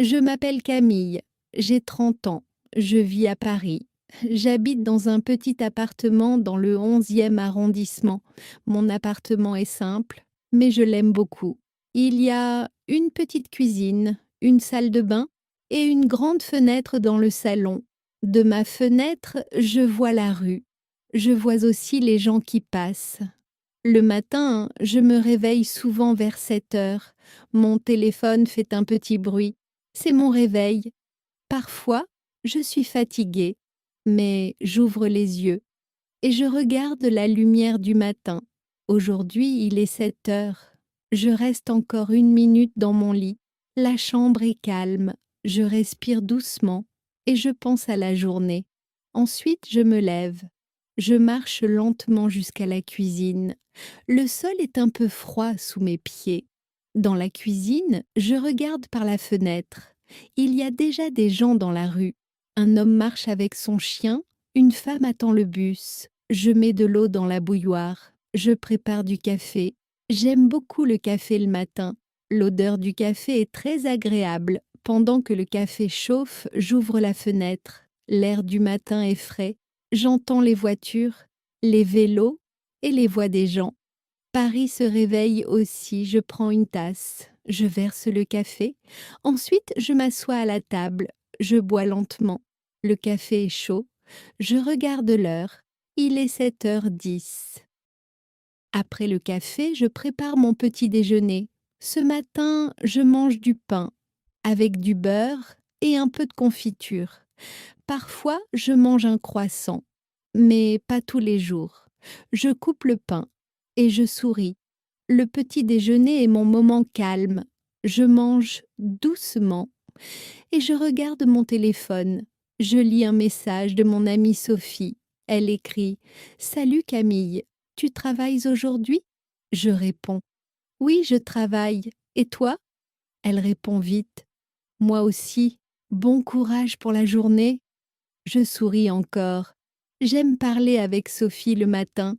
Je m'appelle Camille, j'ai 30 ans, je vis à Paris. J'habite dans un petit appartement dans le 11e arrondissement. Mon appartement est simple, mais je l'aime beaucoup. Il y a une petite cuisine, une salle de bain et une grande fenêtre dans le salon. De ma fenêtre, je vois la rue. Je vois aussi les gens qui passent. Le matin, je me réveille souvent vers 7 heures. Mon téléphone fait un petit bruit. C'est mon réveil. Parfois, je suis fatiguée, mais j'ouvre les yeux et je regarde la lumière du matin. Aujourd'hui, il est 7 heures. Je reste encore une minute dans mon lit. La chambre est calme. Je respire doucement et je pense à la journée. Ensuite, je me lève. Je marche lentement jusqu'à la cuisine. Le sol est un peu froid sous mes pieds. Dans la cuisine, je regarde par la fenêtre. Il y a déjà des gens dans la rue. Un homme marche avec son chien, une femme attend le bus. Je mets de l'eau dans la bouilloire. Je prépare du café. J'aime beaucoup le café le matin. L'odeur du café est très agréable. Pendant que le café chauffe, j'ouvre la fenêtre. L'air du matin est frais. J'entends les voitures, les vélos et les voix des gens. Paris se réveille aussi, je prends une tasse, je verse le café, ensuite je m'assois à la table, je bois lentement. Le café est chaud, je regarde l'heure, il est 7h10. Après le café, je prépare mon petit déjeuner. Ce matin, je mange du pain, avec du beurre et un peu de confiture. Parfois, je mange un croissant, mais pas tous les jours. Je coupe le pain et je souris. Le petit déjeuner est mon moment calme. Je mange doucement et je regarde mon téléphone. Je lis un message de mon amie Sophie. Elle écrit: Salut Camille, tu travailles aujourd'hui? Je réponds: Oui, je travaille. Et toi? Elle répond vite: Moi aussi. Bon courage pour la journée. Je souris encore. J'aime parler avec Sophie le matin.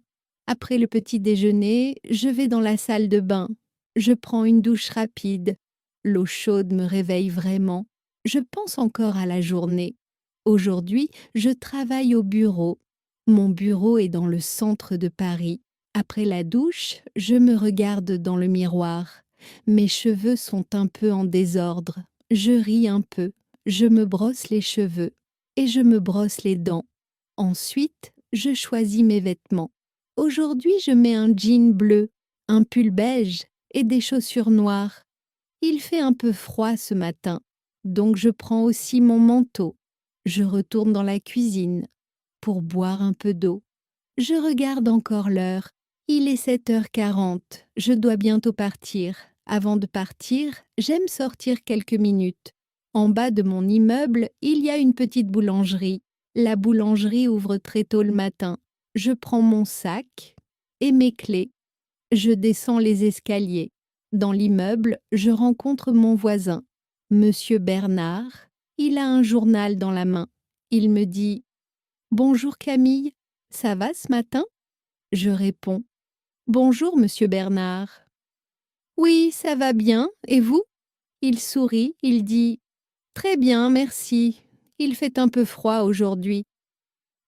Après le petit déjeuner, je vais dans la salle de bain. Je prends une douche rapide. L'eau chaude me réveille vraiment. Je pense encore à la journée. Aujourd'hui, je travaille au bureau. Mon bureau est dans le centre de Paris. Après la douche, je me regarde dans le miroir. Mes cheveux sont un peu en désordre. Je ris un peu. Je me brosse les cheveux et je me brosse les dents. Ensuite, je choisis mes vêtements. Aujourd'hui, je mets un jean bleu, un pull beige et des chaussures noires. Il fait un peu froid ce matin, donc je prends aussi mon manteau. Je retourne dans la cuisine pour boire un peu d'eau. Je regarde encore l'heure. Il est 7h40. Je dois bientôt partir. Avant de partir, j'aime sortir quelques minutes. En bas de mon immeuble, il y a une petite boulangerie. La boulangerie ouvre très tôt le matin. Je prends mon sac et mes clés. Je descends les escaliers. Dans l'immeuble, je rencontre mon voisin, Monsieur Bernard. Il a un journal dans la main. Il me dit: Bonjour Camille, ça va ce matin? Je réponds: Bonjour Monsieur Bernard. Oui, ça va bien, et vous? Il sourit, il dit: Très bien, merci. Il fait un peu froid aujourd'hui.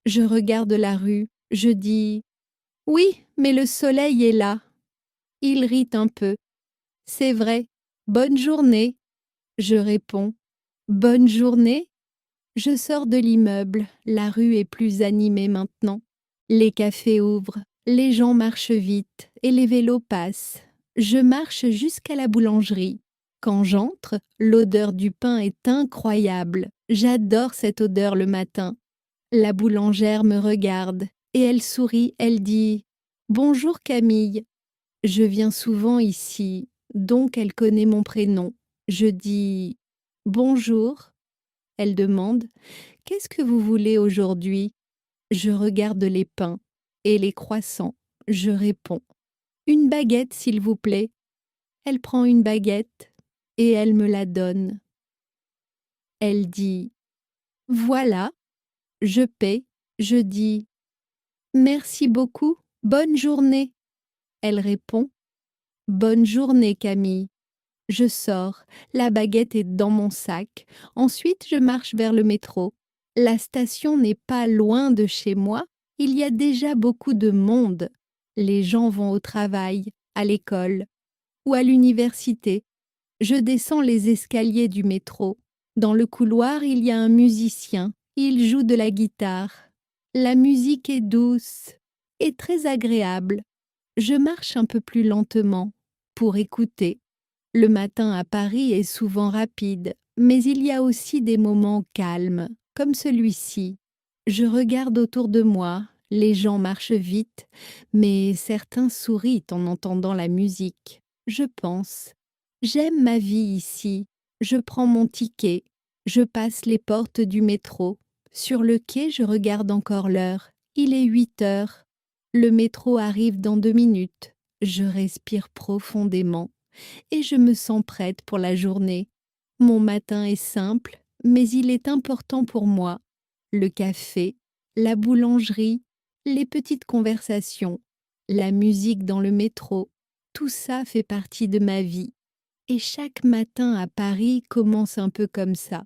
Je regarde la rue, je dis: Oui, mais le soleil est là. Il rit un peu. C'est vrai. Bonne journée. Je réponds: Bonne journée. Je sors de l'immeuble, la rue est plus animée maintenant. Les cafés ouvrent, les gens marchent vite et les vélos passent. Je marche jusqu'à la boulangerie. Quand j'entre, l'odeur du pain est incroyable. J'adore cette odeur le matin. La boulangère me regarde et elle sourit, elle dit: Bonjour Camille. Je viens souvent ici, donc elle connaît mon prénom. Je dis: Bonjour. Elle demande: Qu'est-ce que vous voulez aujourd'hui? Je regarde les pains et les croissants. Je réponds: Une baguette, s'il vous plaît. Elle prend une baguette et elle me la donne. Elle dit: Voilà. Je paie. Je dis: Merci beaucoup. Bonne journée. Elle répond: Bonne journée, Camille. Je sors, la baguette est dans mon sac. Ensuite, je marche vers le métro. La station n'est pas loin de chez moi. Il y a déjà beaucoup de monde. Les gens vont au travail, à l'école ou à l'université. Je descends les escaliers du métro. Dans le couloir, il y a un musicien. Il joue de la guitare. La musique est douce et très agréable. Je marche un peu plus lentement pour écouter. Le matin à Paris est souvent rapide, mais il y a aussi des moments calmes, comme celui-ci. Je regarde autour de moi, les gens marchent vite, mais certains sourient en entendant la musique. Je pense, j'aime ma vie ici. Je prends mon ticket, je passe les portes du métro. Sur le quai, je regarde encore l'heure. Il est 8 heures. Le métro arrive dans 2 minutes. Je respire profondément et je me sens prête pour la journée. Mon matin est simple, mais il est important pour moi. Le café, la boulangerie, les petites conversations, la musique dans le métro, tout ça fait partie de ma vie. Et chaque matin à Paris commence un peu comme ça.